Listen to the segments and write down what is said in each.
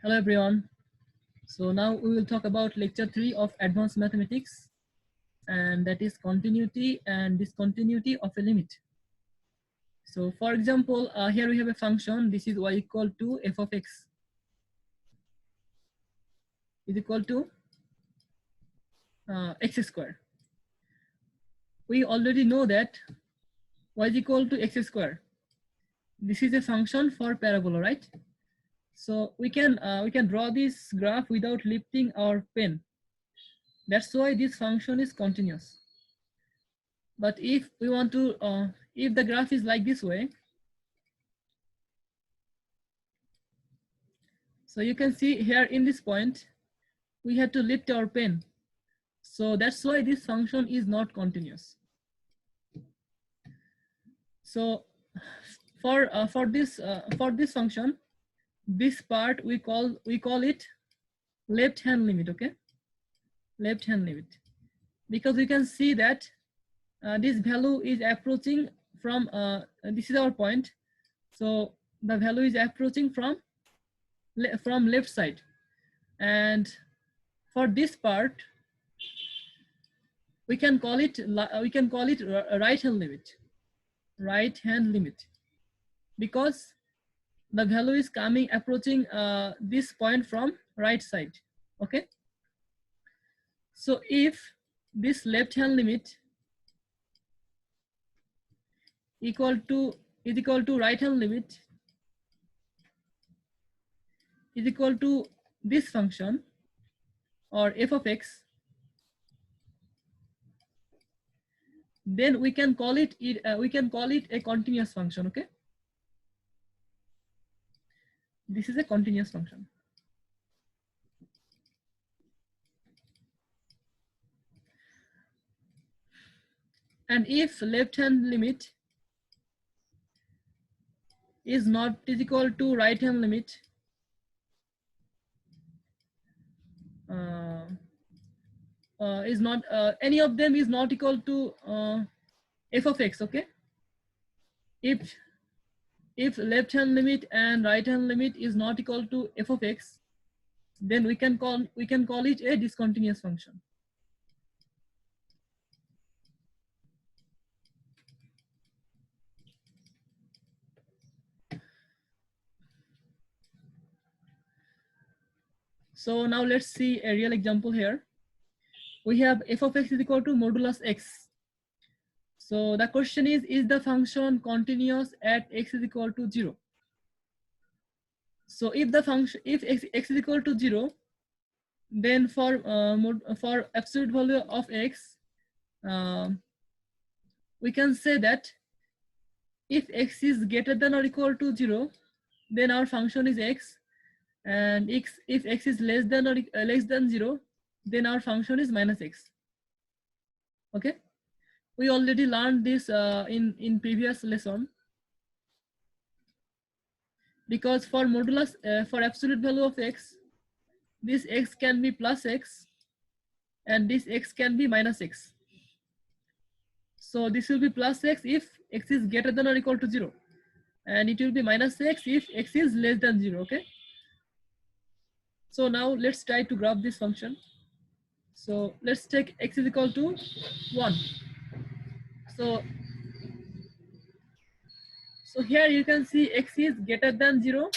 Hello everyone. So now we will talk about lecture 3 of advanced mathematics, and that is continuity and discontinuity of a limit. So for example, here we have a function. This is y equal to f of x is equal to x square. We already know that y is equal to x square. This is a function for parabola, right? So we can draw this graph without lifting our pen. That's why this function is continuous. But if we want to, if the graph is like this way, so you can see here in this point, we had to lift our pen. So that's why this function is not continuous. So for this function, this part we call it left hand limit. Okay, left hand limit, because we can see that this value is approaching from this is our point. So the value is approaching from left side, and for this part we can call it right hand limit, because the value is approaching this point from right side. Okay, so if this left hand limit is equal to right hand limit is equal to this function or f of x, then we can call it a continuous function. Okay, this is a continuous function. And if left hand limit is equal to right hand limit, is not any of them is not equal to f of x. Okay, if left hand limit and right hand limit is not equal to f of x, then we can call it a discontinuous function. So now let's see a real example here. We have f of x is equal to modulus x. So the question is the function continuous at x is equal to 0? So if the function, if x is equal to 0, then for absolute value of x, we can say that if x is greater than or equal to 0, then our function is x, and if x is less than or less than 0, then our function is minus x. Okay, we already learned this in previous lesson, because for modulus for absolute value of x, this x can be plus x and this x can be minus x. So this will be plus x if x is greater than or equal to 0, and it will be minus x if x is less than 0. Okay, so now let's try to graph this function. So let's take x is equal to 1. So here you can see x is greater than 0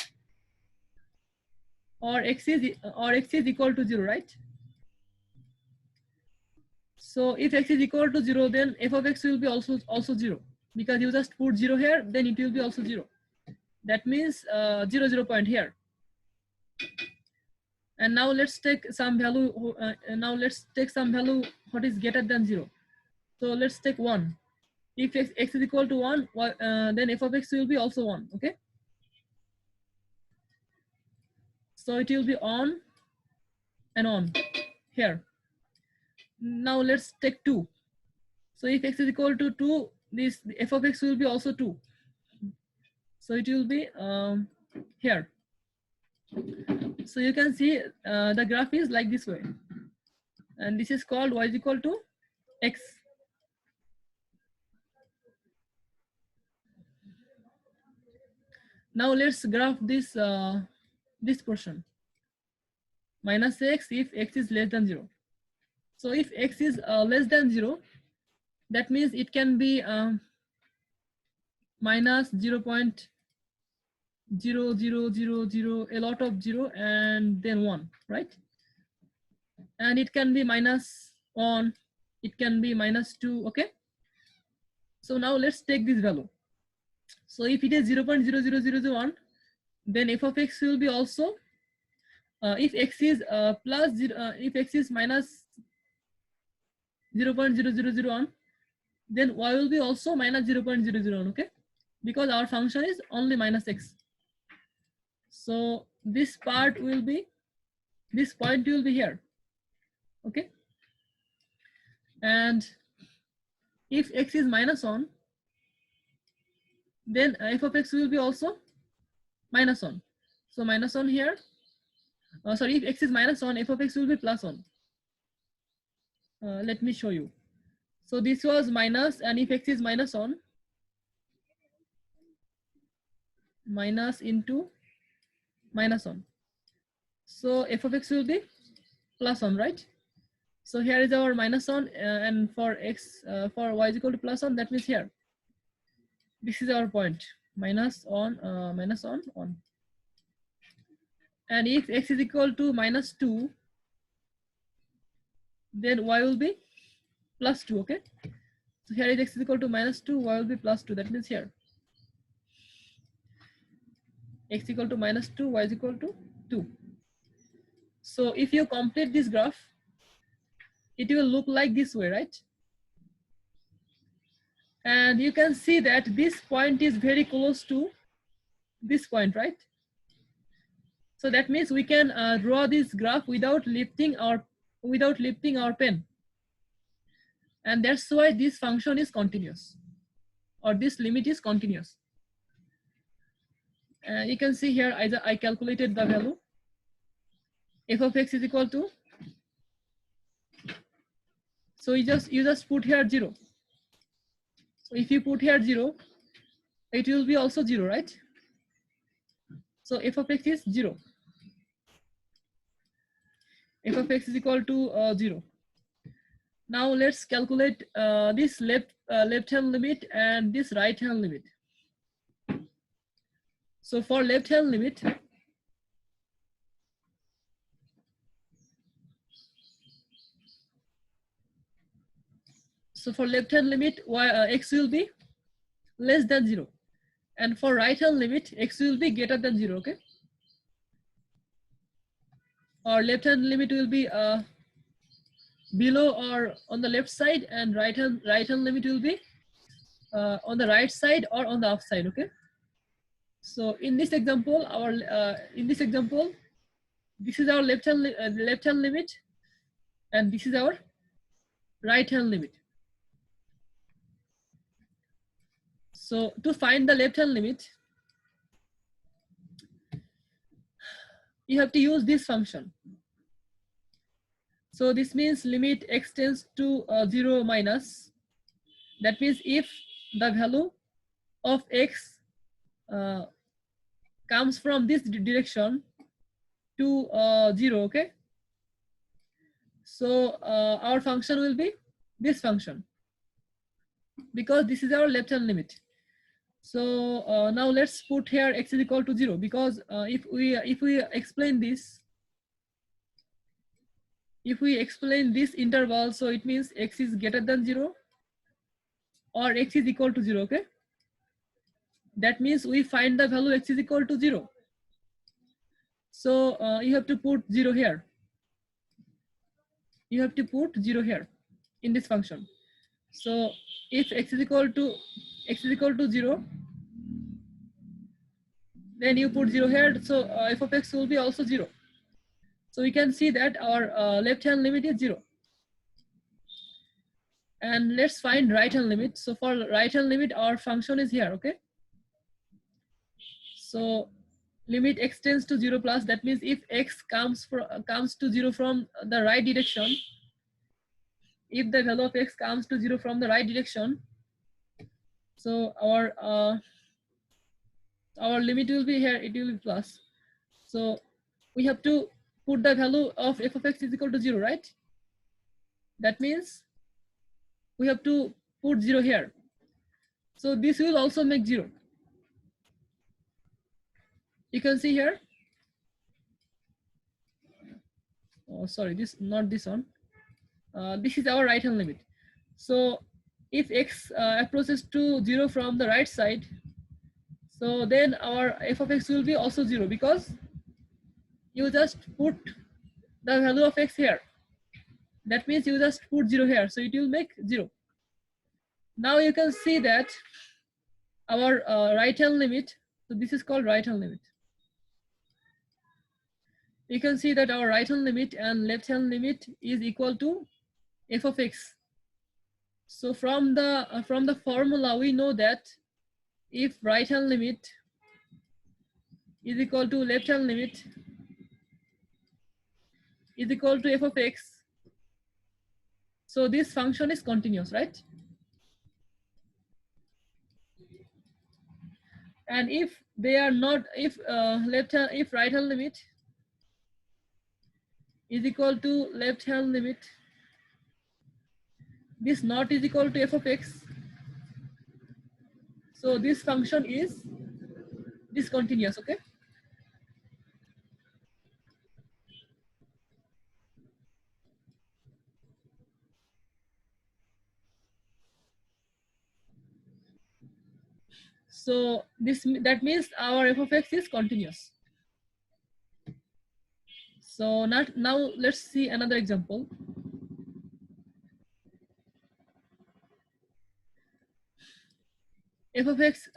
or x is equal to 0, right? So if x is equal to 0, then f of x will be also 0, because you just put 0 here, then it will be also 0. That means 0 point here. And now let's take some value. What is greater than 0. So let's take 1. If x is equal to 1, then f of x will be also 1. Okay, so it will be on and on here. Now let's take 2. So if x is equal to 2, this f of x will be also 2. So it will be here. So you can see the graph is like this way, and this is called y is equal to x. Now let's graph this this portion. minus x if x is less than 0. So if x is less than 0, that means it can be minus 0.0000, a lot of 0 and then 1, right? And it can be minus 1, it can be minus 2, okay? So now let's take this value. So if it is 0.00001, then f of x will be also, if x is plus 0, if x is minus 0.0001, then y will be also minus 0.001, okay? Because our function is only minus x. So this part will be, this point will be here, okay? And if x is minus 1, then f of x will be also minus 1. So minus 1 here, sorry, if x is minus 1, f of x will be plus 1. Let me show you. So this was minus, and if x is minus 1, minus into minus 1. So f of x will be plus 1, right? So here is our minus 1, and for x, for y is equal to plus 1, that means here. This is our point, minus 1, 1. And if x is equal to minus 2, then y will be plus 2, okay? So here is x is equal to minus 2, y will be plus 2, that means here. X equal to minus 2, y is equal to 2. So if you complete this graph, it will look like this way, right? And you can see that this point is very close to this point, right? So that means we can draw this graph without lifting our pen. And that's why this function is continuous, or this limit is continuous. You can see here, I calculated the value. F of x is equal to, so you just put here 0. So if you put here 0, it will be also 0, right? So f of x is 0. F of x is equal to 0. Now let's calculate this left hand limit and this right hand limit. So for left hand limit, x will be less than 0, and for right hand limit, x will be greater than 0, okay? Or left hand limit will be below or on the left side, and right hand limit will be on the right side or on the upside, okay? So in this example, this is our left hand limit, and this is our right hand limit. So to find the left hand limit, you have to use this function. So this means limit x tends to 0 minus. That means if the value of x comes from this direction to 0, okay? So our function will be this function, because this is our left hand limit. So now let's put here x is equal to 0, because if we explain this, interval, so it means x is greater than 0 or x is equal to 0, okay? That means we find the value x is equal to 0. So you have to put 0 here. You have to put 0 here in this function. So if x is equal to 0, then you put 0 here. So f of x will be also 0. So we can see that our left hand limit is 0. And let's find right hand limit. So for right hand limit, our function is here, okay? So limit x tends to 0 plus, that means if x comes to 0 from the right direction, if the value of x comes to 0 from the right direction, so our limit will be here, it will be plus. So we have to put the value of f of x is equal to 0, right? That means we have to put 0 here. So this will also make 0. You can see here. Oh, sorry, this not this one. This is our right hand limit. So if x approaches to 0 from the right side, so then our f of x will be also 0, because you just put the value of x here. That means you just put 0 here, so it will make 0. Now you can see that our right hand limit, so this is called right hand limit. You can see that our right hand limit and left hand limit is equal to f of x. So from the formula we know that if right hand limit is equal to left hand limit is equal to f of x, so this function is continuous, right? And if they are not, if if right hand limit is equal to left hand limit, this not is equal to f of x, so this function is discontinuous, okay? So that means our f of x is continuous. So now let's see another example. F of x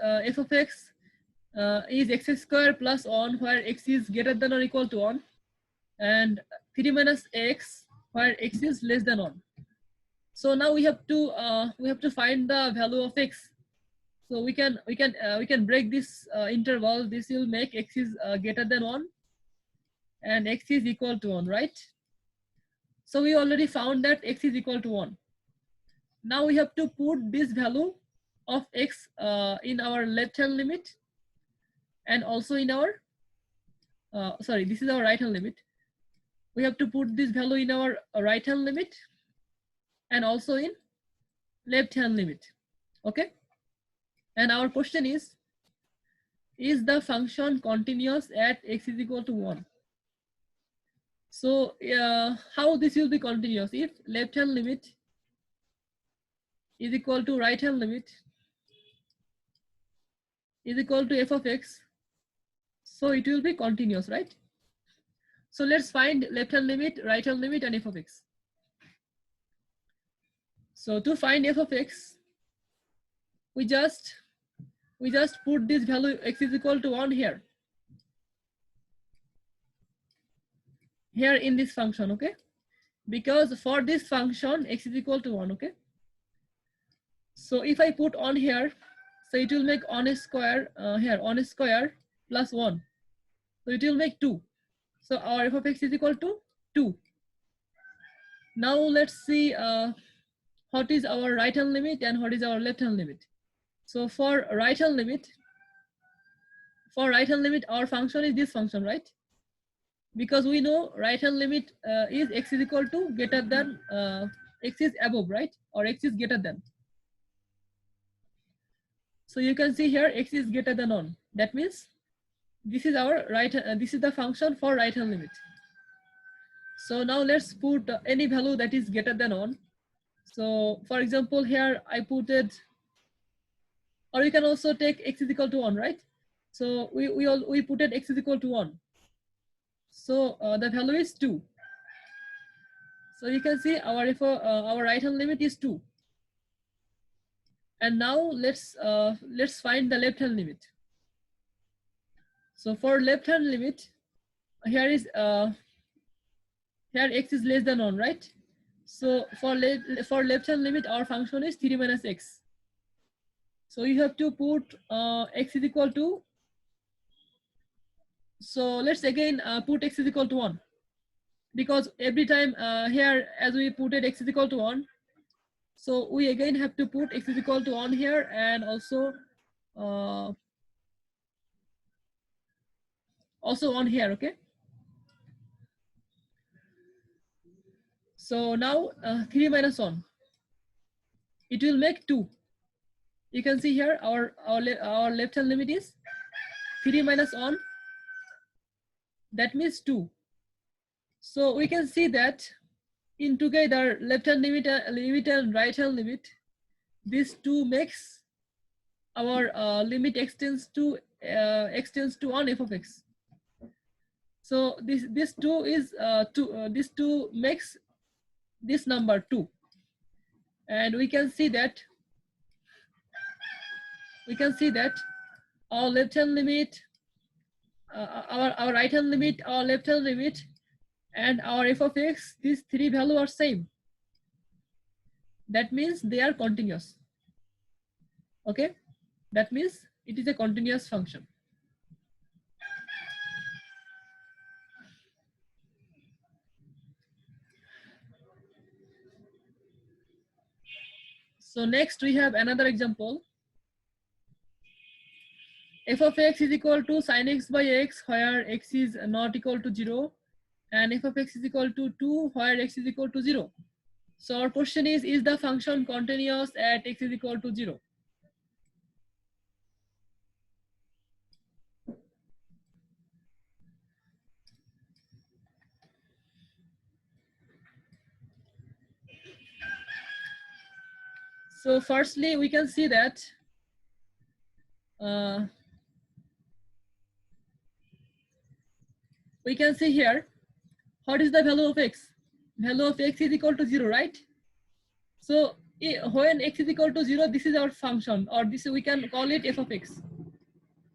is x square plus 1 where x is greater than or equal to 1, and 3 minus x where x is less than 1. So now we have to find the value of x. So we can break this interval. This will make x is greater than 1 and x is equal to 1, right? So we already found that x is equal to 1. Now we have to put this value of x in our left hand limit, and also in our sorry, this is our right hand limit. We have to put this value in our right hand limit and also in left hand limit, okay? And our question is the function continuous at x is equal to 1? So how this will be continuous? If left hand limit is equal to right hand limit is equal to f of x, so it will be continuous, right? So let's find left hand limit, right hand limit, and f of x. So to find f of x, we just put this value x is equal to 1 here in this function, okay? Because for this function x is equal to 1, okay? So if I put on here, so it will make on a square here, on a square plus 1, so it will make 2. So our f of x is equal to 2. Now let's see what is our right hand limit and what is our left hand limit. So for right hand limit, our function is this function, right? Because we know right hand limit is x is equal to greater than x is above, right? Or x is greater than. So you can see here x is greater than 1. That means this is our this is the function for right hand limit. So now let's put any value that is greater than 1. So for example, here I put it, or you can also take x is equal to 1, right? So we put it x is equal to 1. So the value is 2. So you can see our right hand limit is 2. And now let's find the left hand limit. So for left hand limit, here is here x is less than 1, right? So for left hand limit, our function is 3 minus x. So you have to put x is equal to, so let's again put x is equal to 1, because every time here as we put it x is equal to 1, so we again have to put x is equal to 1 here, and also on here, okay? So now 3 minus 1, it will make 2. You can see here our left hand limit is 3 minus 1, that means 2. So we can see that in together left hand limit and right hand limit, these two makes our limit extends to 1 f of x. So this 2 is this 2 makes this number 2, and we can see that our left hand limit, our right hand limit, our left hand limit, and our f of x, these three values are same. That means they are continuous. Okay, that means it is a continuous function. So next we have another example. F of x is equal to sin x by x where x is not equal to 0, and f of x is equal to 2 where x is equal to 0. So our question is the function continuous at x is equal to 0? So firstly, we can see that we can see here, what is the value of x? Value of x is equal to 0, right? So when x is equal to 0, this is our function, or this we can call it f of x.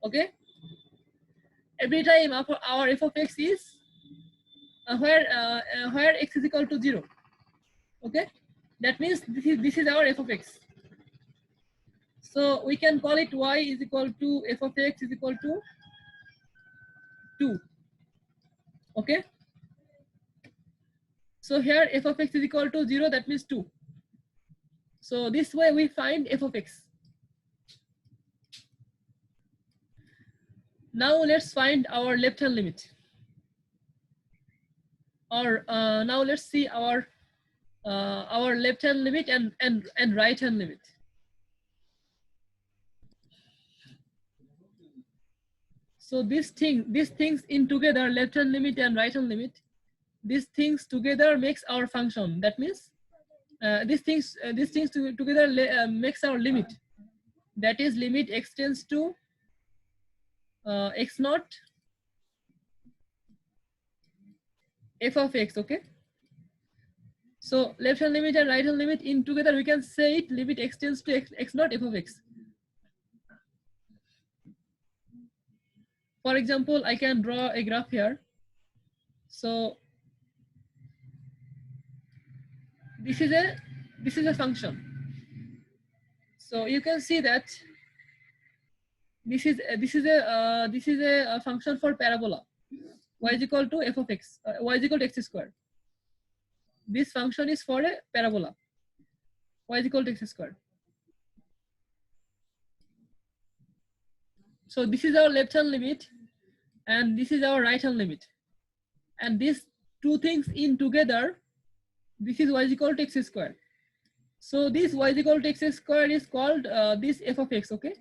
Okay. Every time our f of x is where x is equal to 0. Okay. That means this is our f of x. So we can call it y is equal to f of x is equal to 2. Okay. So here f of x is equal to 0, that means 2. So this way we find f of x. Now let's find our left hand limit. Or now let's see our left hand limit and right hand limit. So these things in together, left hand limit and right hand limit, these things together makes our function. That means these things together makes our limit. That is limit x tends to x naught f of x. Okay. So left hand limit and right hand limit in together, we can say it limit x tends to x naught f of x. For example, I can draw a graph here. So this is a function. So you can see that this is a function for parabola. Y is equal to f of x. Y is equal to x square. This function is for a parabola. Y is equal to x square. So this is our left hand limit, and this is our right hand limit, and these two things in together, this is y is equal to x square. So this y is equal to x square is called this f of x. Okay.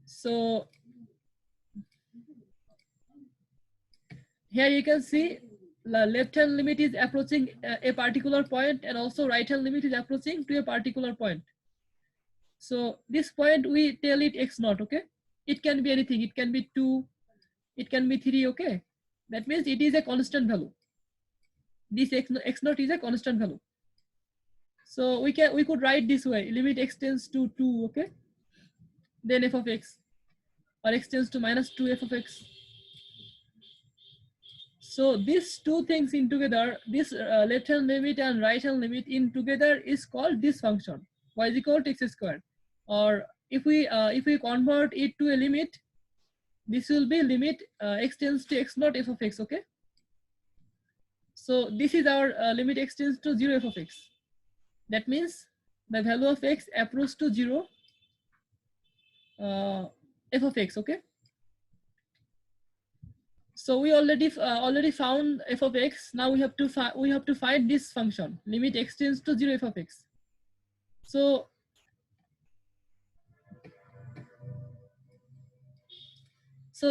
So here you can see the left hand limit is approaching a particular point, and also right hand limit is approaching to a particular point. So this point we tell it x naught. Okay. It can be anything. It can be 2. It can be 3. Okay. That means it is a constant value. This x naught is a constant value. So we could write this way: limit x tends to 2. Okay. Then f of x, or x tends to minus 2 f of x. So these two things in together, this left hand limit and right hand limit in together is called this function, y is equal to x square. Or if we convert it to a limit, this will be limit x tends to x naught f of x. Okay. So this is our limit x tends to 0 f of x. That means the value of x approaches to 0 f of x. Okay. So we already found f of x. Now we have to find this function, limit x tends to 0 f of x. So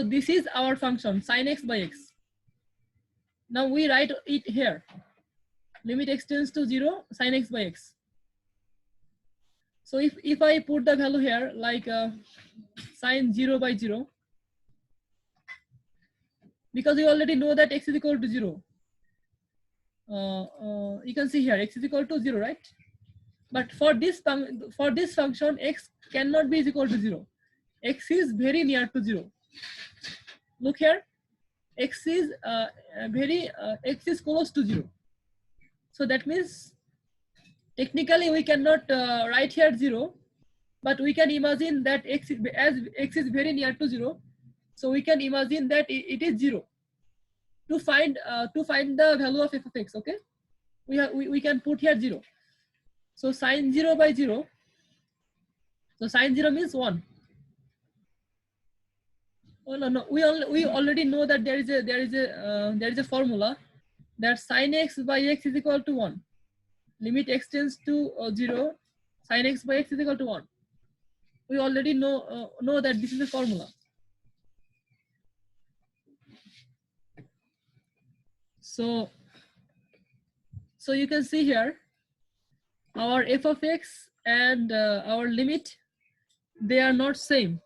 this is our function sin x by x. Now we write it here, limit x tends to 0 sin x by x. So if I put the value here like sin 0 by 0, because we already know that x is equal to 0. You can see here x is equal to 0, right? But for this function, x cannot be equal to 0. X is very near to 0. Look here, x is x is close to 0. So that means technically we cannot write here 0, but we can imagine that as x is very near to 0, so we can imagine that it is 0. To find the value of f of x, okay, we can put here 0. So sin 0 by 0, so sin 0 means 1. Oh no, we already know that there is a formula that sin x by x is equal to 1. Limit x tends to 0, sin x by x is equal to 1. We already know that this is a formula. So you can see here our f of x and our limit, they are not same.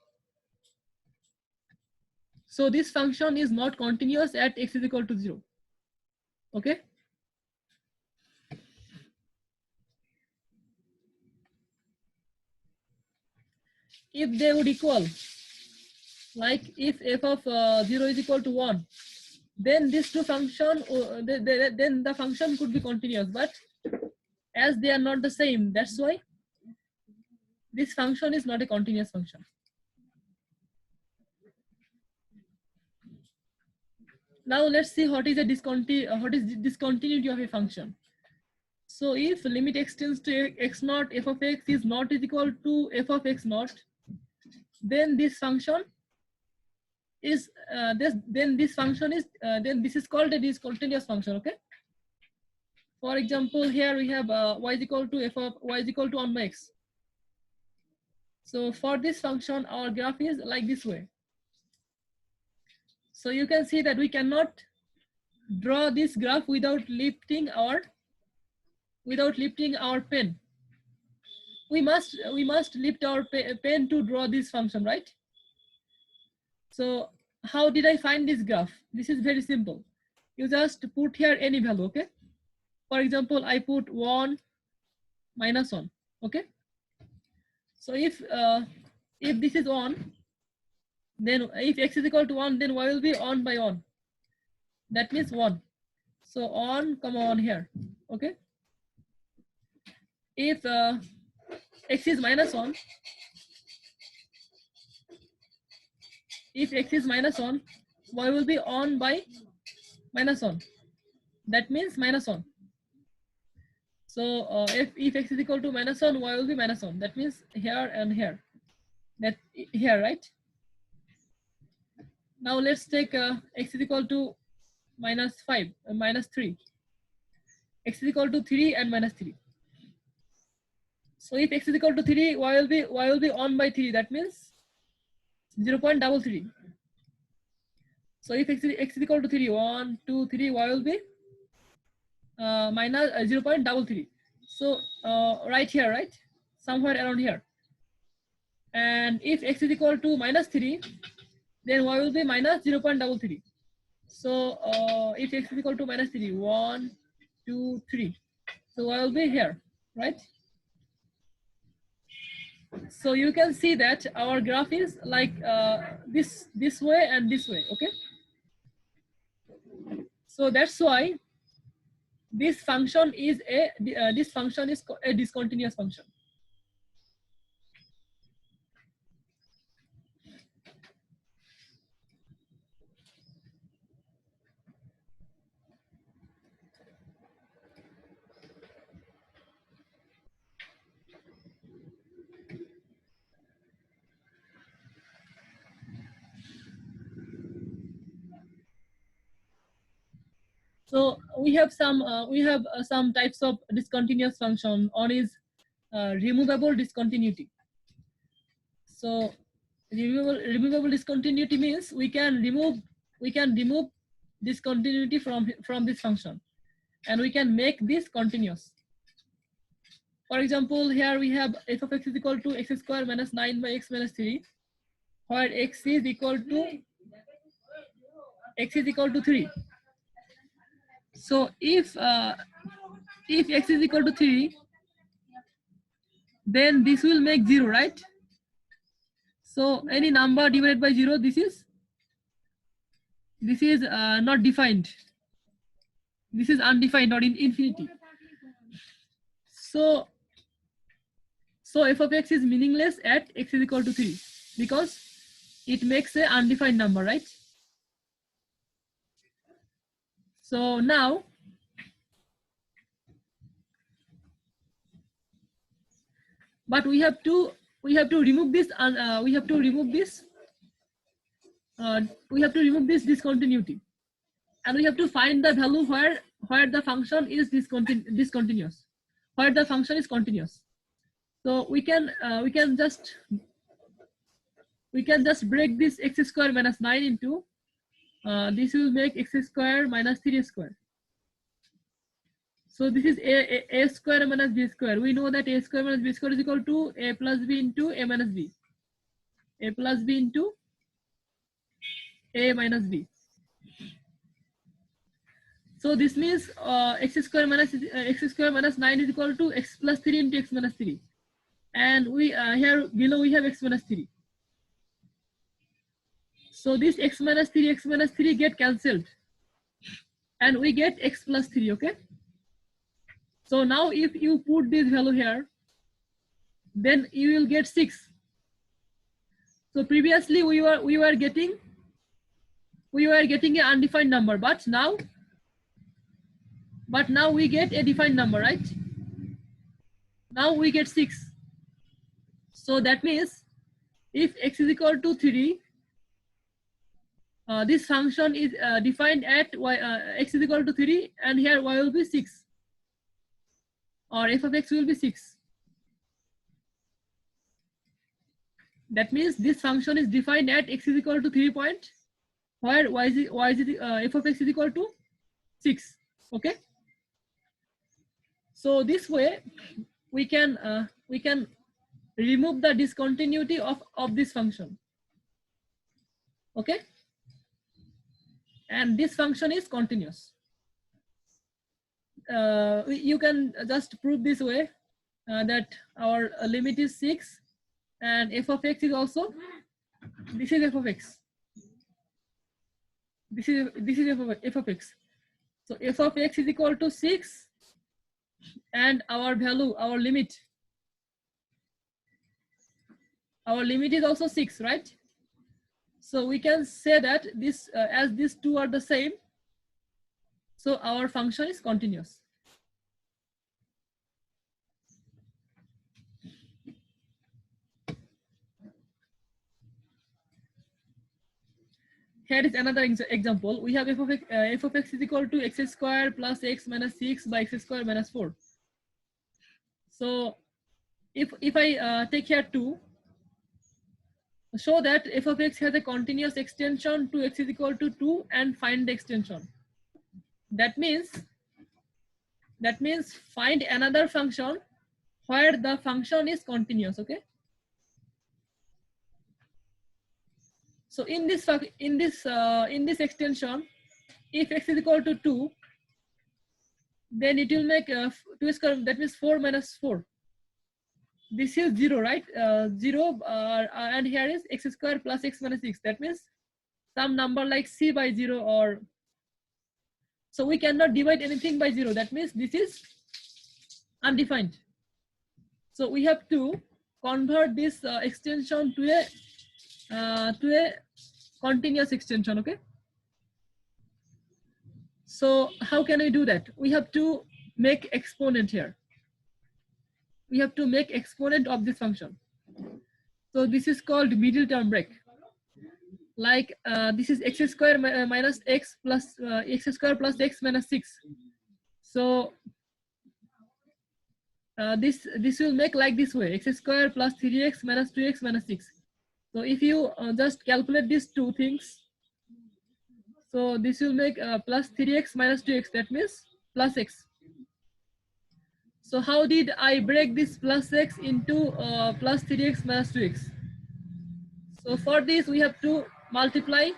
So this function is not continuous at x is equal to 0. Okay. If they would equal, like if f of 0 is equal to 1, then these two function, then the function could be continuous. But as they are not the same, that's why this function is not a continuous function. Now let's see what is discontinuity of a function. So if limit x tends to x naught f of x is not is equal to f of x naught, then this function is then this is called a discontinuous function. Okay. For example, here we have y is equal to f of y is equal to 1 by x. So for this function, our graph is like this way. So you can see that we cannot draw this graph without lifting our pen. We must lift our pen to draw this function, right? So how did I find this graph? This is very simple. You just put here any value, okay? For example, I put 1 minus 1, okay? So if this is 1, then if x is equal to 1, then y will be 1 by 1. That means 1. So 1, comma 1 here, okay? If x is minus 1, if x is minus 1, y will be 1 by minus 1. That means minus 1. So if x is equal to minus 1, y will be minus 1. That means here and here. That here, right? Now let's take x is equal to minus 5, minus 3. X is equal to 3 and minus 3. So if x is equal to 3, y will be 1 by 3. That means 0.33. So if x is equal to 3, 1, 2, 3, y will be minus 0.33. So right here, right? Somewhere around here. And if x is equal to minus 3, then y will be minus 0.33. So if x is equal to minus 3, 1, 2, 3. So y will be here, right? So you can see that our graph is like this way and this way, okay? So that's why this function is a discontinuous function. So we have some types of discontinuous function. One is removable discontinuity. So removable discontinuity means we can remove discontinuity from this function, and we can make this continuous. For example, here we have f of x is equal to x square minus 9 by x minus 3, where x is equal to 3. So if x is equal to 3, then this will make 0, right? So any number divided by 0, this is not defined. This is undefined or in infinity. So f of x is meaningless at x is equal to 3 because it makes a undefined number, right? So now but we have to remove this we have to remove this discontinuity, and we have to find the value where the function is discontinuous, where the function is continuous. So we can just break this x square minus 9 into this will make x square minus 3 square. So this is a square minus b square. We know that a square minus b square is equal to a plus b into a minus b. A plus b into a minus b. So this means x square minus 9 is equal to x plus 3 into x minus 3. And we here below we have x minus 3. So this x minus 3 get cancelled, and we get x plus 3, okay? So now if you put this value here, then you will get 6. So previously we were getting an undefined number, but now we get a defined number, right? Now we get 6. So that means if x is equal to 3, this function is defined at x is equal to 3, and here y will be 6, or f of x will be 6. That means this function is defined at x is equal to 3 point, where f of x is equal to 6. Okay. So this way we can remove the discontinuity of this function. Okay. And this function is continuous. You can just prove this way that our limit is 6, and f of x is also, this is f of x. This is f of x. So f of x is equal to 6, and our value, our limit is also 6, right? So we can say that this as these two are the same, so our function is continuous. Here is another example. We have f of x is equal to x square plus x minus 6 by x square minus 4. So if I take here 2, show that f of x has a continuous extension to x is equal to 2, and find the extension. That means find another function where the function is continuous. Okay. So in this extension, if x is equal to 2, then it will make 2 square, that means 4 minus 4. This is 0, right? 0, and here is x square plus x minus 6. That means some number like c by 0, or so we cannot divide anything by 0. That means this is undefined. So we have to convert this extension to a continuous extension. Okay. So how can we do that? We have to make exponent here. We have to make exponent of this function. So this is called middle term break. like this is x square minus x plus x square plus x minus 6. So this will make like this way, x square plus 3x minus 2x minus 6. So if you just calculate these two things, so this will make plus 3x minus 2x, that means plus x. So how did I break this plus x into plus 3x minus 2x? So for this we have to multiply.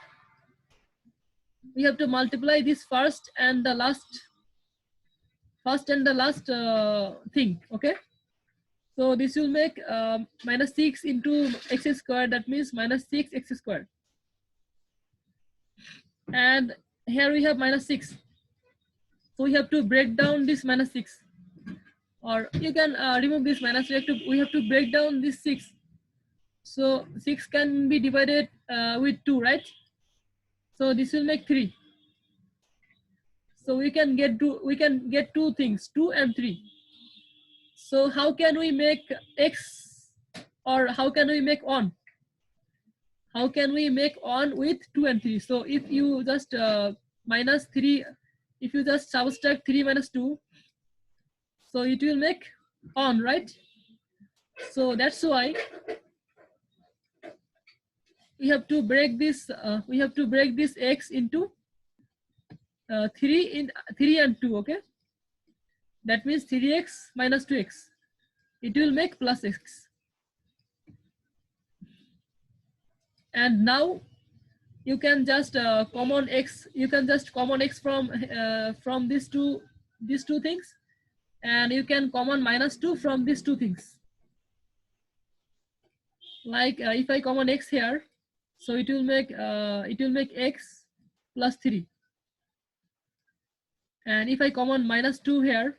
We have to multiply this first and the last thing. Okay. So this will make minus 6 into x squared. That means minus 6x squared. And here we have minus 6. So we have to break down this minus 6. Or you can remove this minus. We have to break down this 6. So 6 can be divided with 2, right? So this will make 3. So we can get two things, 2 and 3. So how can we make x, or how can we make on? How can we make on with 2 and 3? So if you just minus 3, if you just subtract 3 minus 2, so it will make on, right? So that's why we have to break this. We have to break this x into 3 and 2. Okay, that means 3x minus 2x. It will make plus x. And now you can just common x. You can just common x from these two things, and you can common minus 2 from these two things. Like if I common x here, so it will make x plus 3. And if I common minus 2 here,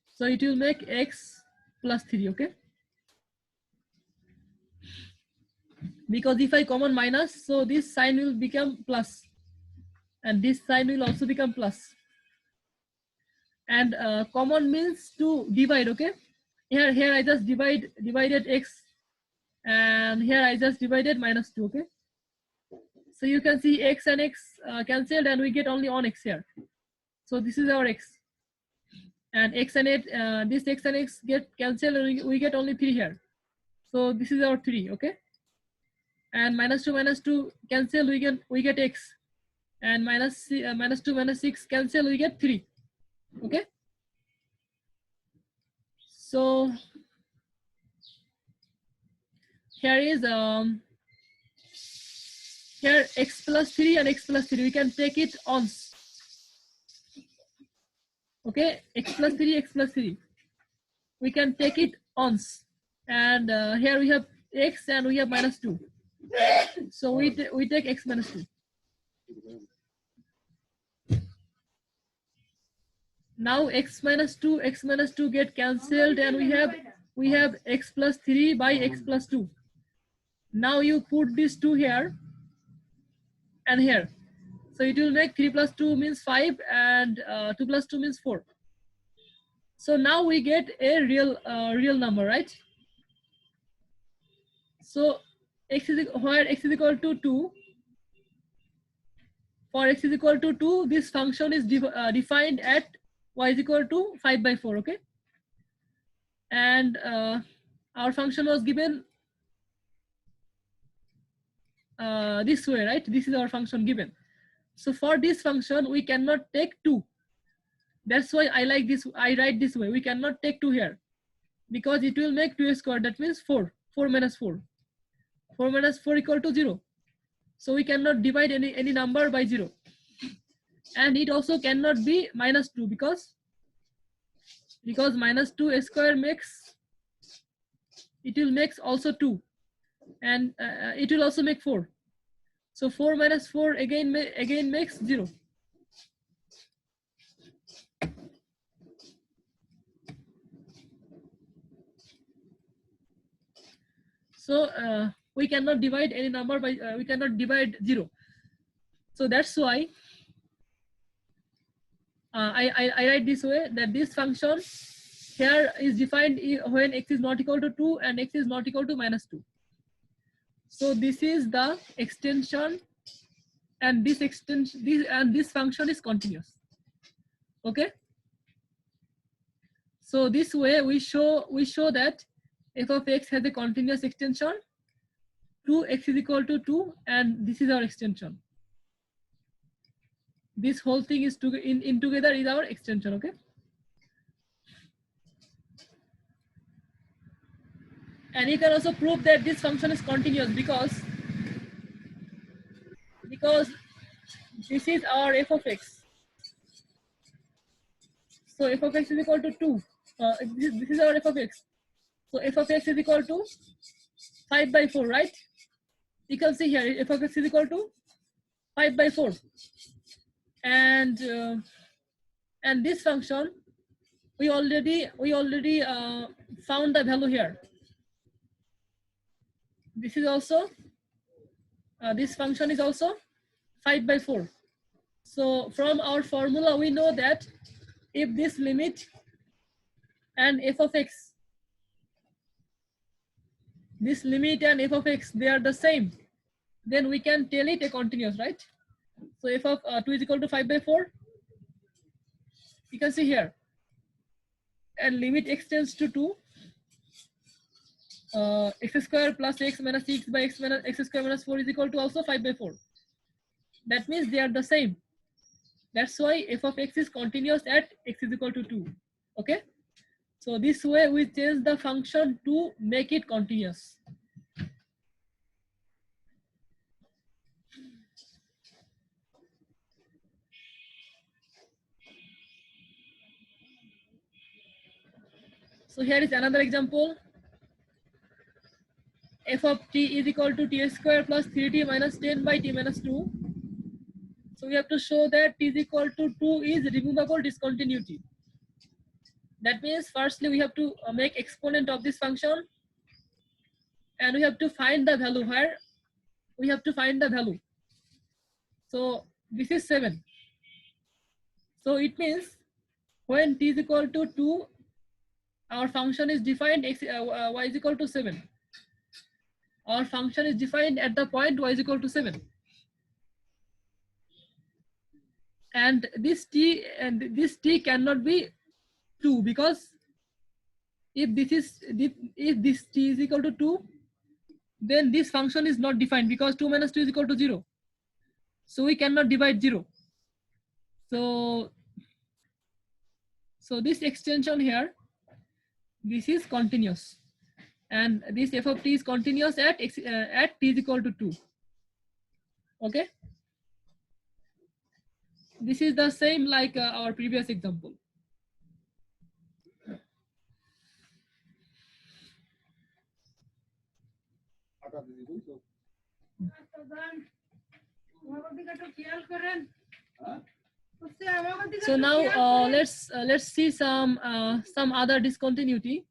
so it will make x plus 3. Okay, because if I common minus, so this sign will become plus, and this sign will also become plus. And common means to divide. Okay, here I just divided x, and here I just divided minus 2. Okay, so you can see x and x cancelled, and we get only on x here. So this is our x, and x and it this x and x get cancelled, and we get only 3 here. So this is our 3. Okay, and minus 2 cancel, we get x, and minus 2 minus 6 cancel, we get 3. Okay, so here is here x plus 3 and x plus 3, we can take it ons. Okay, x plus 3, we can take it ons. And here we have x, and we have minus 2. So we take x minus 2. Now x minus 2 get cancelled, and we have x plus 3 by x plus 2. Now you put these 2 here and here. So it will make 3 plus 2 means 5, and 2 plus 2 means 4. So now we get a real number, right? So where x is equal to 2, for x is equal to 2, this function is defined at y is equal to 5 by 4. Okay, and our function was given this way, right? This is our function given. So for this function we cannot take 2. That's why I write this way. We cannot take 2 here, because it will make 2 squared. That means 4 minus 4 minus 4 equal to 0. So we cannot divide any number by 0. And it also cannot be minus 2, because minus 2 square makes, it will make also 2, and it will also make 4. So 4 minus 4 again makes 0. So we cannot divide any number by we cannot divide 0. So that's why I write this way, that this function here is defined when x is not equal to 2 and x is not equal to minus 2. So this is the extension, and this function is continuous. Okay. So this way we show that f of x has a continuous extension to x is equal to 2, and this is our extension. This whole thing is in together is our extension. Okay. And you can also prove that this function is continuous because this is our f of x. So f of x is equal to 2. This is our f of x. So f of x is equal to 5 by 4, right? You can see here f of x is equal to 5 by 4. And this function, we already found the value here. This is also this function is also 5 by 4. So from our formula we know that if this limit and f of x, this limit and f of x, they are the same, then we can tell it a continuous, right? So f of 2 is equal to 5 by 4. You can see here, and limit x tends to 2, x square plus x minus 6 by x minus x square minus 4 is equal to also 5 by 4. That means they are the same. That's why f of x is continuous at x is equal to 2. Okay. So this way we change the function to make it continuous. So here is another example. F of t is equal to t square plus 3t minus 10 by t minus 2. So we have to show that t is equal to 2 is removable discontinuity. That means firstly we have to make exponent of this function, and we have to find the value where we have to find the value. So this is 7. So it means when t is equal to 2, our function is defined y is equal to 7. Our function is defined at the point y is equal to 7. And this t cannot be 2, because if this t is equal to 2, then this function is not defined, because 2 minus 2 is equal to 0. So we cannot divide 0. So this extension here, this is continuous, and this f of t is continuous at t is equal to 2. Okay. This is the same like our previous example. So now let's see some other discontinuity.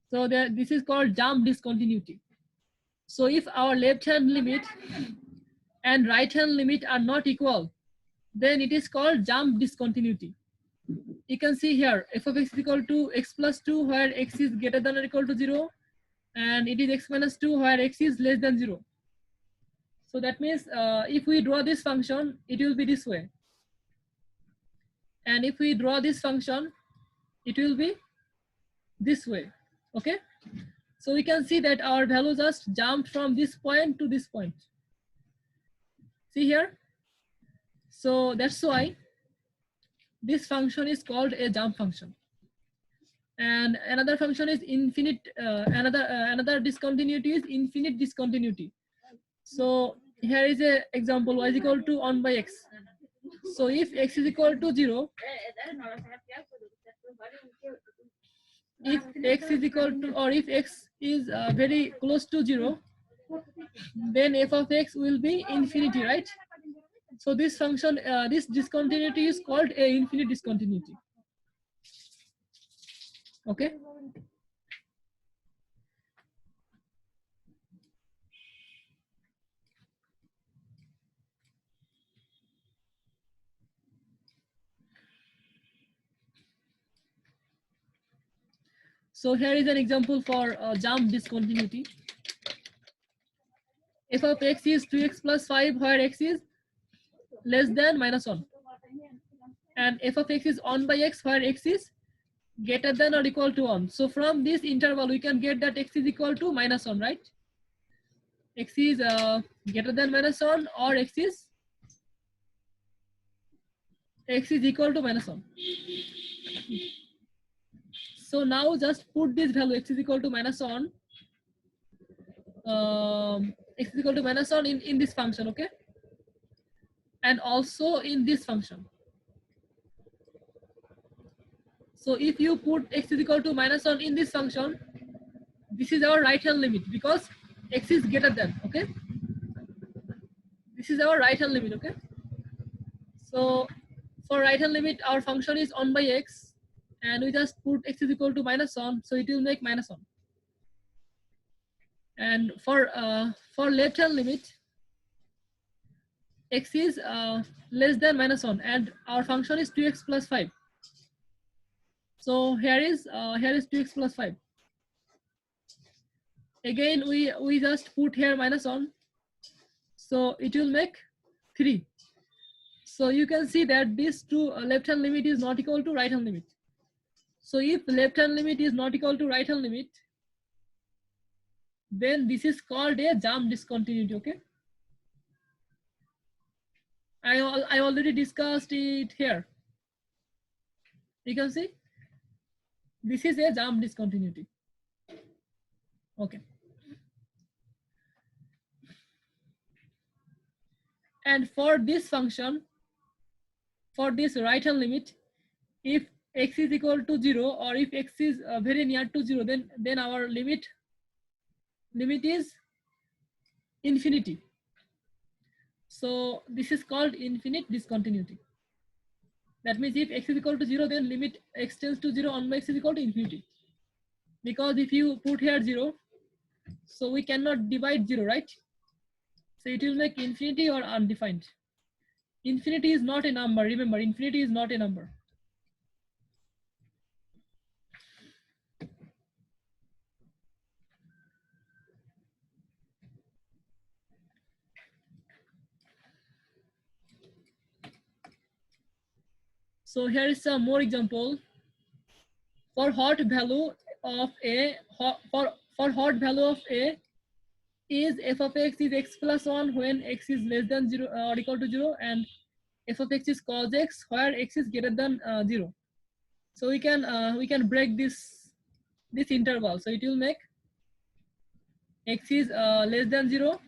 So this is called jump discontinuity. So if our left hand limit and right hand limit are not equal, then it is called jump discontinuity. You can see here f of x is equal to x plus 2 where x is greater than or equal to 0, and it is x minus 2 where x is less than 0. So that means if we draw this function, it will be this way. And if we draw this function, it will be this way. Okay. So we can see that our value just jumped from this point to this point. See here. So that's why this function is called a jump function. And another function is infinite. Another discontinuity is infinite discontinuity. So here is a example: y is equal to 1 by x. So if x is equal to 0, if x is equal to, or if x is very close to 0, then f of x will be infinity, right? So this function, this discontinuity is called a infinite discontinuity. Okay. So here is an example for jump discontinuity. f of x is 2x plus 5 where x is less than minus 1, and f of x is 1 by x where x is greater than or equal to 1. So from this interval we can get that x is equal to minus 1, right? X is greater than minus 1 or x is equal to minus 1. So now just put this value x is equal to minus 1, x is equal to minus 1 in this function, okay? And also in this function. So if you put x is equal to minus 1 in this function, this is our right hand limit because x is greater than, okay? This is our right hand limit, okay? So for right hand limit, our function is 1 by x, and we just put x is equal to minus 1, so it will make minus 1. And for left hand limit, x is less than minus 1, and our function is 2x plus 5. So here is 2x plus 5. Again, we just put here minus 1, so it will make 3. So you can see that this two left hand limit is not equal to right hand limit. So if left hand limit is not equal to right hand limit, then this is called a jump discontinuity, okay? I already discussed it here. You can see this is a jump discontinuity. Okay. And for this function, for this right hand limit, if x is equal to 0 or if x is very near to 0, then our limit is infinity. So this is called infinite discontinuity. That means if x is equal to 0, then limit x tends to 0 on x is equal to infinity. Because if you put here 0, so we cannot divide 0, right? So it will make infinity or undefined. Infinity is not a number. Remember, infinity is not a number. So here is some more example. For hot value of a for hot value of a is f of x is x plus 1 when x is less than 0 or equal to 0, and f of x is cos x where x is greater than 0. So we can break this interval. So it will make x is less than 0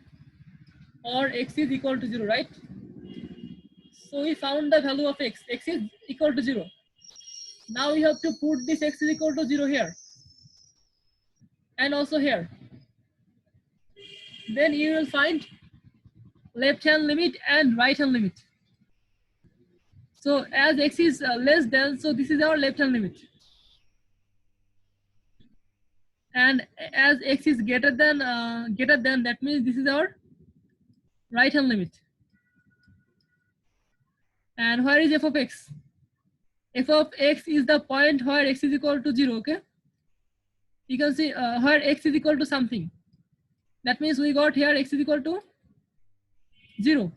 or x is equal to 0, right? So we found the value of x. X is equal to 0. Now we have to put this x is equal to 0 here and also here. Then you will find left hand limit and right hand limit. So as x is less than, so this is our left hand limit. And as x is greater than, that means this is our right hand limit. And where is f of x? F of x is the point where x is equal to 0, okay? You can see where x is equal to something. That means we got here x is equal to 0.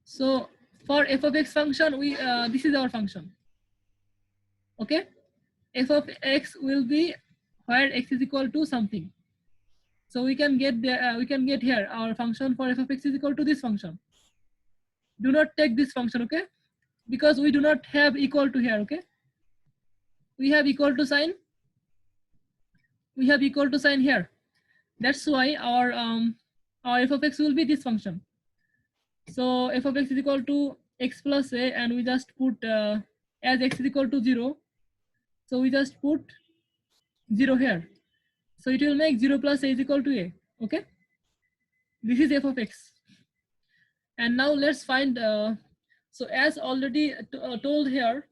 So for f of x function, we this is our function. Okay, f of x will be where x is equal to something. So we can get here our function for f of x is equal to this function. Do not take this function, okay? Because we do not have equal to here, okay? We have equal to sign. We have equal to sign here. That's why our f of x will be this function. So f of x is equal to x plus a, and we just put as x is equal to 0. So we just put 0 here. So it will make 0 plus a is equal to a. Okay. This is f of x. And now let's find. So as already told here,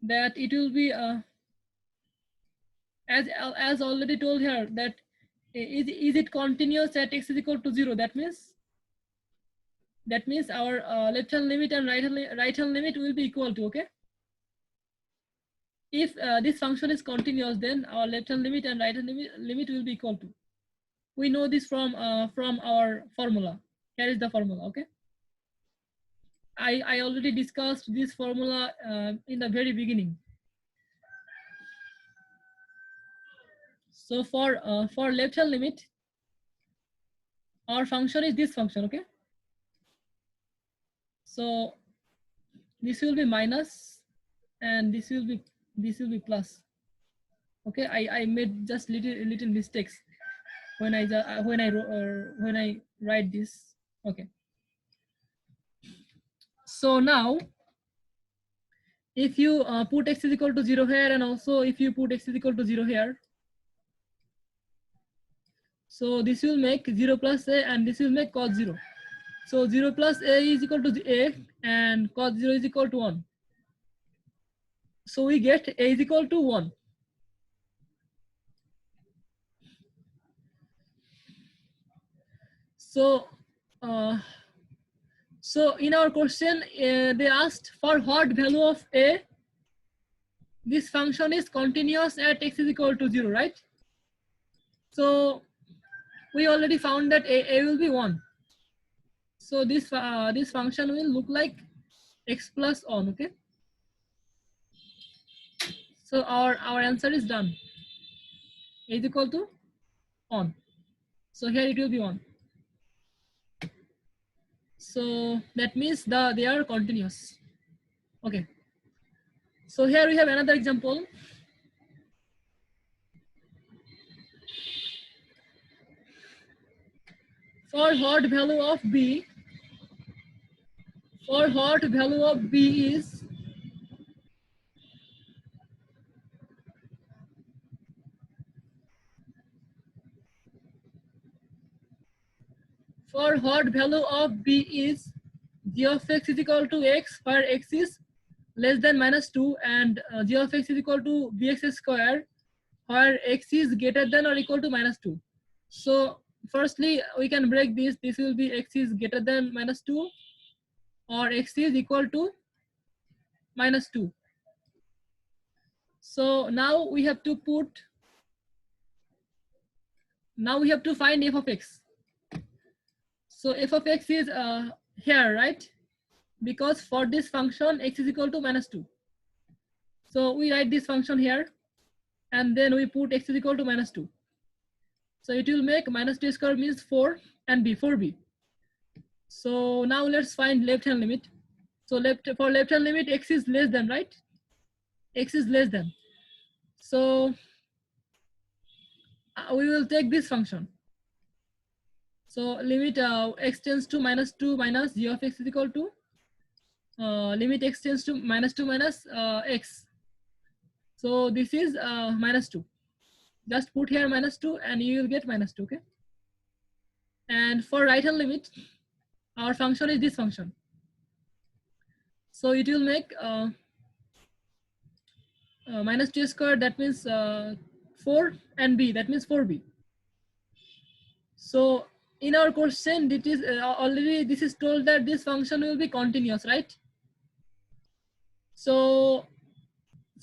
that it will be as already told here that is it continuous at x is equal to 0? That means our left hand limit and right hand limit will be equal to, okay? If this function is continuous, then our left hand limit and right hand limit will be equal to. We know this from our formula. Here is the formula. Okay, I already discussed this formula in the very beginning. So for left hand limit, our function is this function. Okay, so this will be minus and this will be plus. Okay, I made just little mistakes when I write this. Okay, so now if you put x is equal to 0 here, and also if you put x is equal to 0 here, so this will make 0 plus a, and this will make cos 0. So 0 plus a is equal to a, and cos 0 is equal to 1. So we get a is equal to 1. So so in our question, they asked for what value of a this function is continuous at x is equal to 0, right? So we already found that a will be 1. So this function will look like x plus 1. Okay, so our answer is done. A is equal to 1. So here it will be 1. So that means they are continuous. Okay, so here we have another example. For what value of b is for what value of b is g of x is equal to x, where x is less than minus 2, and g of x is equal to bx square, where x is greater than or equal to minus 2. So firstly we can break this. This will be x is greater than minus 2 or x is equal to minus 2. So now we have to find f of x. So f of x is here, right? Because for this function x is equal to minus 2. So we write this function here, and then we put x is equal to minus 2. So it will make minus 2 square means 4 and b, 4b. So now let's find left hand limit. So for left hand limit, x is less than, right? X is less than. So we will take this function. So limit x tends to minus 2 minus g of x is equal to limit x tends to minus 2 minus x. So this is minus 2. Just put here minus 2 and you will get minus 2. Okay. And for right hand limit, our function is this function. So it will make minus 2 squared, that means 4, and b, that means 4b. So in our question, it is already this is told that this function will be continuous, right? So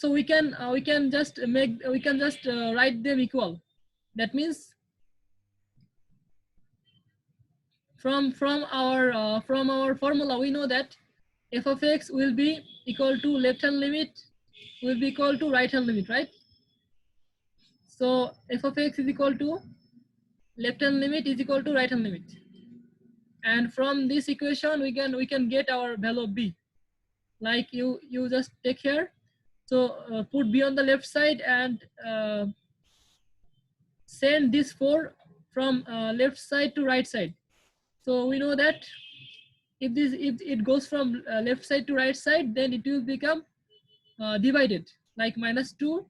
we can just write them equal. That means from our formula we know that f of x will be equal to left hand limit will be equal to right hand limit, right? So f of x is equal to left hand limit is equal to right hand limit, and from this equation we can get our value of b. Like you just take here, so put b on the left side and send this 4 from left side to right side. So we know that if it goes from left side to right side, then it will become divided, like minus 2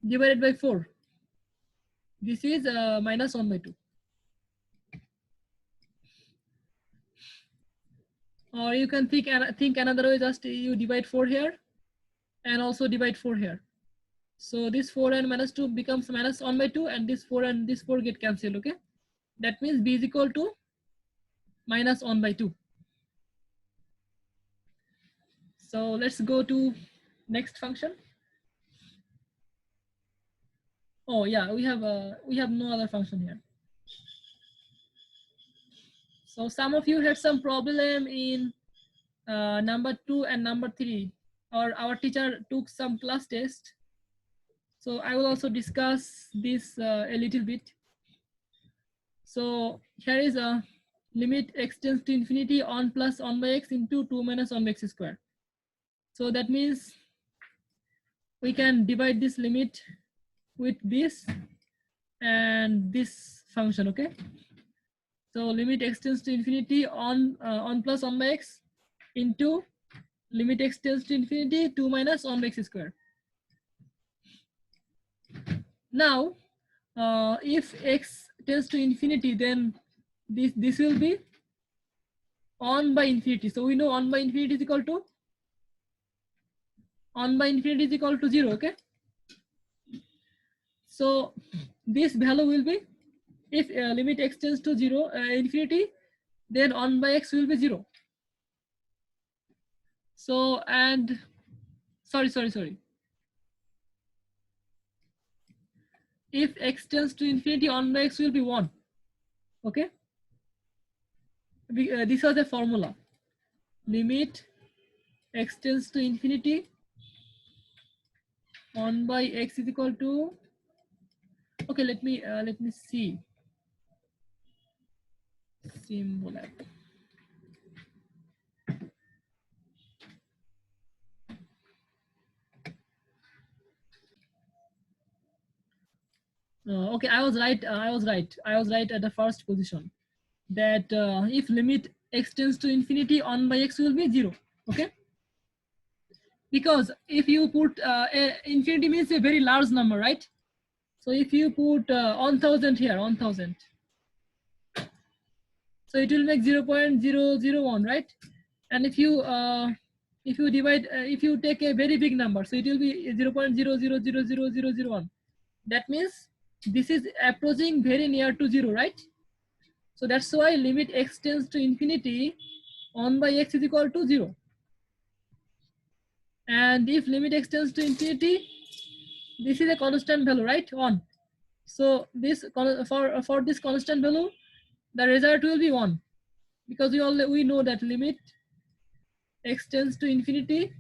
divided by 4. This is minus 1 by 2. Or you can think another way, just you divide 4 here and also divide 4 here. So this 4 and minus 2 becomes minus 1 by 2, and this 4 and this 4 get cancelled. Okay, that means b is equal to minus 1 by 2. So let's go to next function. Oh yeah, we have no other function here. So some of you had some problem in number 2 and number 3, or our teacher took some class test. So I will also discuss this a little bit. So here is a limit x tends to infinity on plus 1 by x into 2 minus 1 by x square. So that means we can divide this limit with this and this function, okay? So limit x tends to infinity on plus 1 by x into limit x tends to infinity 2 minus 1 by x square. Now, if x tends to infinity, then this will be 1 by infinity. So we know 1 by infinity is equal to 0, okay? So this value will be, if limit x tends to infinity, then 1 by x will be 0. So, and sorry. If x tends to infinity, 1 by x will be 1, okay? This was a formula. Limit x tends to infinity, 1 by x is equal to, okay, let me see symbol. Okay, I was right at the first position, that if limit x tends to infinity, 1 by x will be 0, okay? Because if you put infinity means a very large number, right? So if you put 1000 here, 1000, so it will make 0.001, right? And if you divide, if you take a very big number, so it will be 0.0000001. That means this is approaching very near to 0, right? So that's why limit x tends to infinity, 1 by x is equal to 0. And if limit x tends to infinity, this is a constant value, right? 1. So this for this constant value, the result will be 1, because we know that limit x tends to infinity,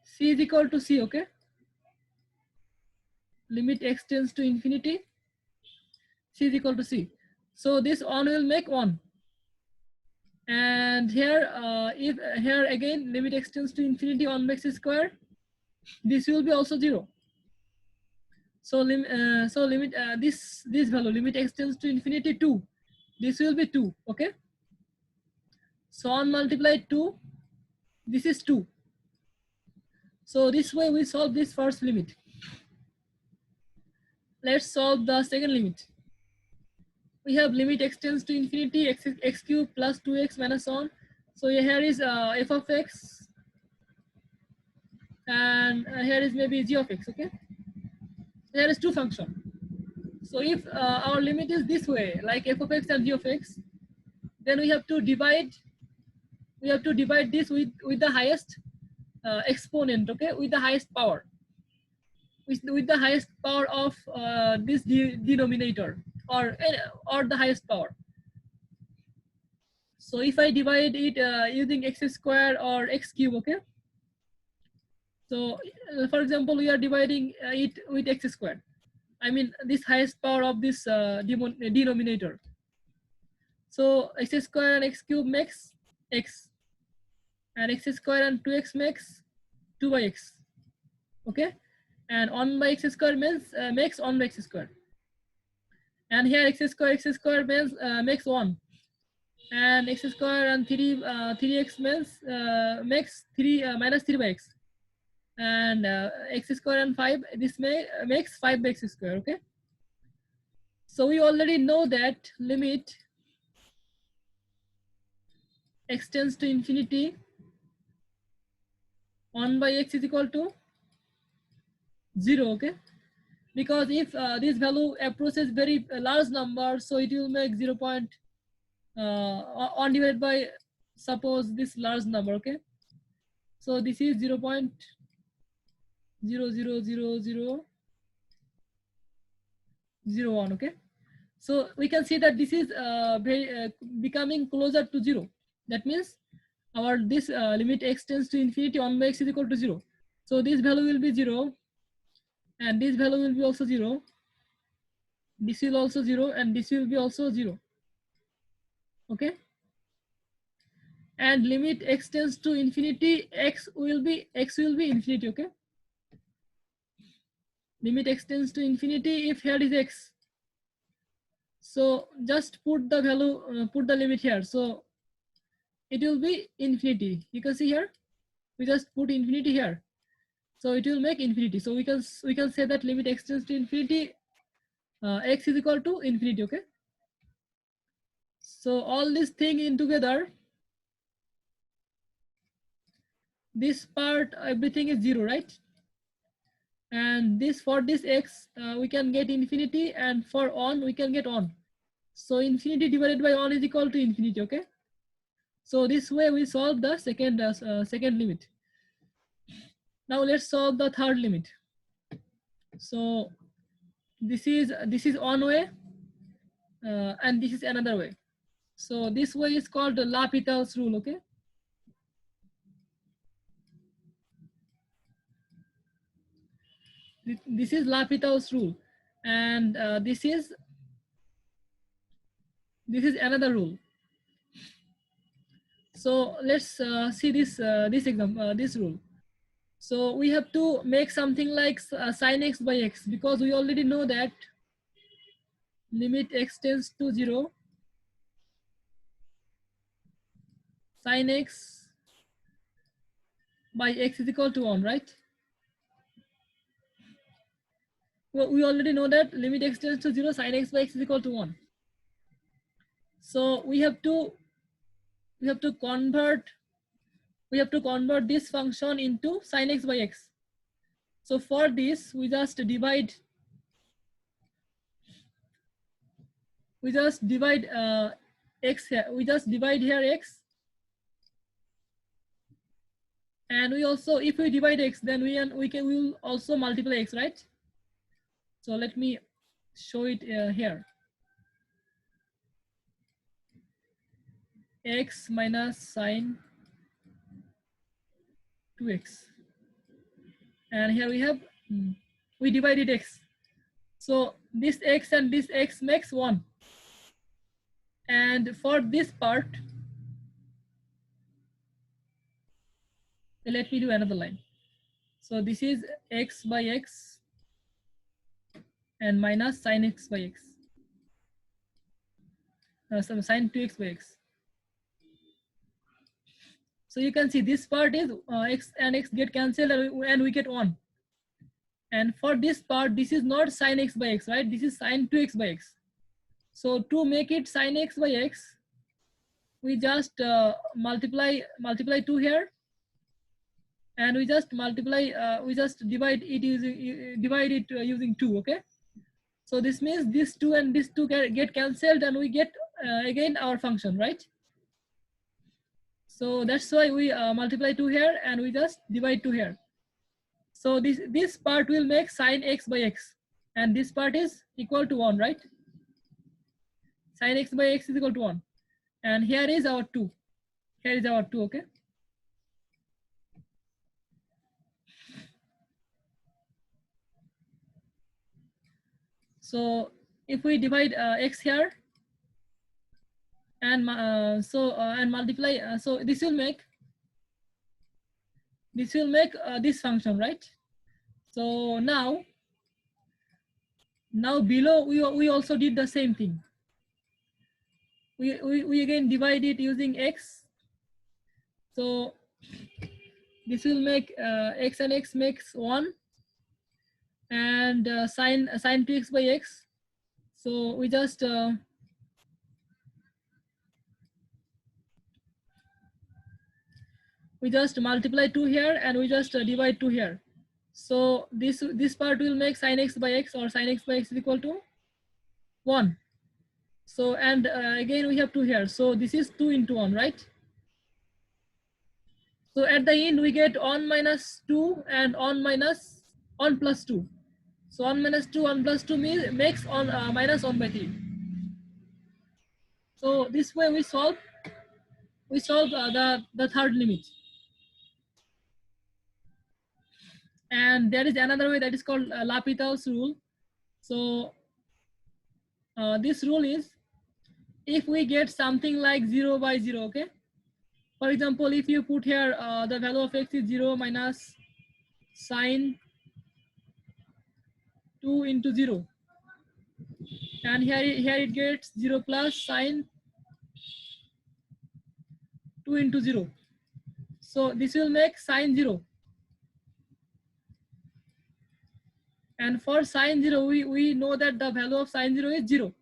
c is equal to c, okay? Limit x tends to infinity, c is equal to c. So this 1 will make 1. And here, if here again limit x tends to infinity, 1 by x square, this will be also 0. So limit this value, limit x tends to infinity 2, this will be 2, okay? So 1 multiplied 2, this is 2. So this way we solve this first limit. Let's solve the second limit. We have limit x tends to infinity, x cube plus 2x minus 1. So here is f of x, and here is maybe g of x, okay? There is two functions. So if our limit is this way, like f of x and g of x, then we have to divide this with the highest exponent, okay, with the highest power, with the highest power of this denominator, or the highest power. So if I divide it using x square or x cube, okay? So for example, we are dividing it with x square. I mean this highest power of this denominator. So x square and x cube makes x, and x square and 2x makes 2 by x, okay? And 1 by x square means makes 1 by x square. And here x square means makes 1. And x square and 3x means makes 3 minus 3 by x. And x square and 5, this makes 5 by x square, okay? So we already know that limit x tends to infinity, 1 by x is equal to 0, okay? Because if this value approaches very large number, so it will make 0.1 divided by, suppose, this large number, okay? So this is 0.1, 0 0 0 0 0 1. Okay, so we can see that this is becoming closer to 0. That means our this limit x tends to infinity, 1 by x is equal to 0. So this value will be 0, and this value will be also 0. This will also 0, and this will be also 0. Okay, and limit x tends to infinity, x will be infinity. Okay, limit x tends to infinity if here is x. So just put the value, put the limit here. So it will be infinity. You can see here, we just put infinity here. So it will make infinity. So we can say that limit x tends to infinity, x is equal to infinity. Okay. So all this thing in together, this part everything is 0, right? And this, for this x we can get infinity, and for 1 we can get 1. So infinity divided by 1 is equal to infinity. Okay. So this way we solve the second limit. Now let's solve the third limit. So this is one way, and this is another way. So this way is called the L'Hopital's rule. Okay. This is L'Hopital's rule, and this is another rule. So let's see this example, this rule. So we have to make something like sin x by x, because we already know that limit x tends to 0, sin x by x is equal to 1, right? Well, we already know that limit x tends to 0, sin x by x is equal to 1. So we have to convert this function into sin x by x. So for this, we just divide x here. We just divide here x, and we also, if we divide x, then we will also multiply x, right? So let me show it here. X minus sine 2x, and here we have we divided x. So this x and this x makes 1. And for this part, let me do another line. So this is x by x and minus sin x by x, some sin 2x by x. So you can see this part is x and x get cancelled, and we get 1. And for this part, this is not sin x by x, right? This is sin 2x by x. So to make it sin x by x, we just multiply 2 here, and we just divide it using 2. Okay. So this means this 2 and this 2 get cancelled, and we get again our function, right? So that's why we multiply 2 here, and we just divide 2 here. So this part will make sin x by x, and this part is equal to 1, right? Sin x by x is equal to 1, and here is our 2. Here is our 2. Okay. So if we divide x here, and and multiply, so this will make this function, right? So now below we also did the same thing. We again divide it using x. So this will make x and x makes 1, and sin 2x by x. So we just multiply 2 here, and we just divide 2 here. So this part will make sin x by x, or sin x by x is equal to 1. So, and again we have 2 here. So this is 2 into 1, right? So at the end we get 1 minus 2 and 1 minus 1 plus 2. So 1 minus 2, 1 plus 2 makes on minus 1 by 3. So this way we solve the third limit. And there is another way that is called L'Hopital's rule. So this rule is, if we get something like 0 by 0, okay? For example, if you put here the value of x is 0 minus sine 2 into 0, and here it gets 0 plus sine 2 into 0. So this will make sine 0. And for sine 0, we know that the value of sine 0 is 0.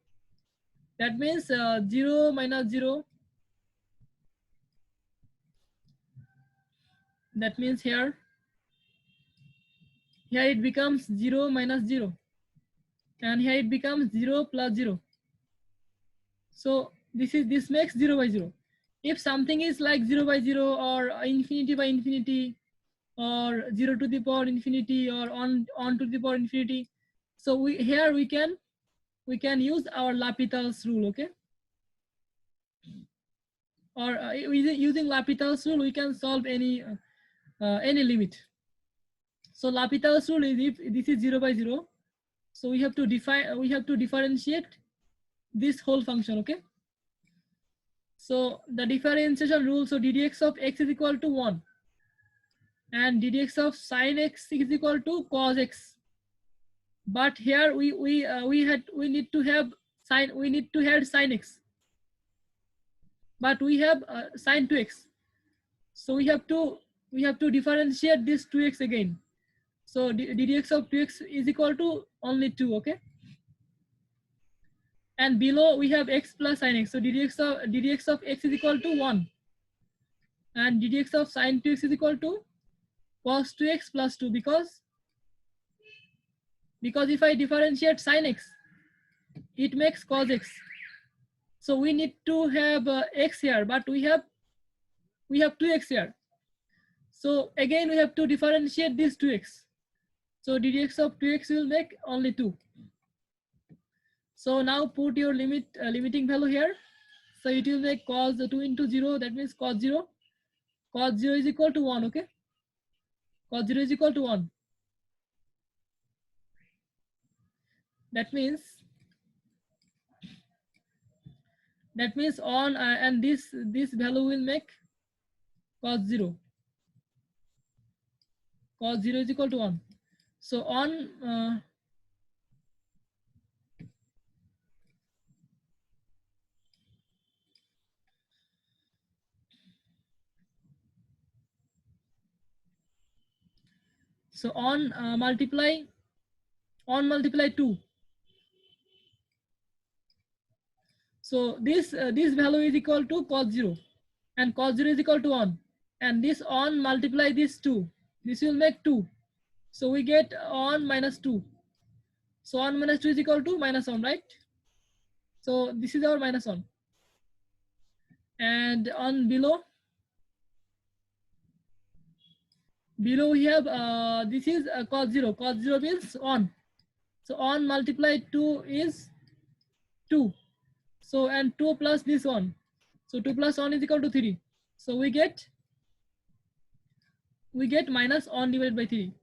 That means 0 minus 0. That means here it becomes 0 minus 0. And here it becomes 0 plus 0. So this makes 0 by 0. If something is like 0 by 0 or infinity by infinity or 0 to the power infinity or on to the power infinity, so we can use our L'Hopital's rule, okay? Or using L'Hopital's rule, we can solve any limit. So L'Hopital's rule is, if this is 0 by 0, so we have to differentiate this whole function, okay? So the differentiation rule, so ddx of x is equal to 1 and ddx of sine x is equal to cos x. But here we need to have sine x, but we have sine 2x. So we have to differentiate this 2x again. So ddx of 2x is equal to only 2, okay? And below we have x plus sine x. So ddx of x is equal to 1. And ddx of sine 2x is equal to cos 2x plus 2, because if I differentiate sine x, it makes cos x. So we need to have x here, but we have 2x here. So again we have to differentiate this 2x. So ddx of 2x will make only 2. So now put your limiting value here. So it will make cos 2 into 0, that means cos 0. Cos 0 is equal to 1, okay? Cos 0 is equal to 1. That means on and this value will make cos 0. Cos 0 is equal to 1. So on multiply 2. So this value is equal to cos 0, and cos 0 is equal to 1, and this on multiply this 2, this will make 2. So we get on minus 2. So 1 minus 2 is equal to minus 1, right? So this is our minus 1. And on below we have this is cos 0. Cos 0 means 1. So on multiply 2 is 2. So and 2 plus this 1. So 2 plus 1 is equal to 3. So we get minus 1 divided by 3.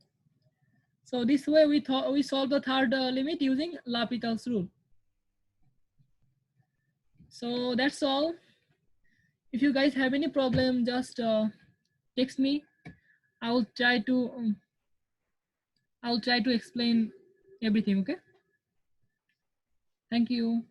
So this way we solve the third limit using L'Hopital's rule. So that's all. If you guys have any problem, just text me. I'll try to explain everything, okay? Thank you.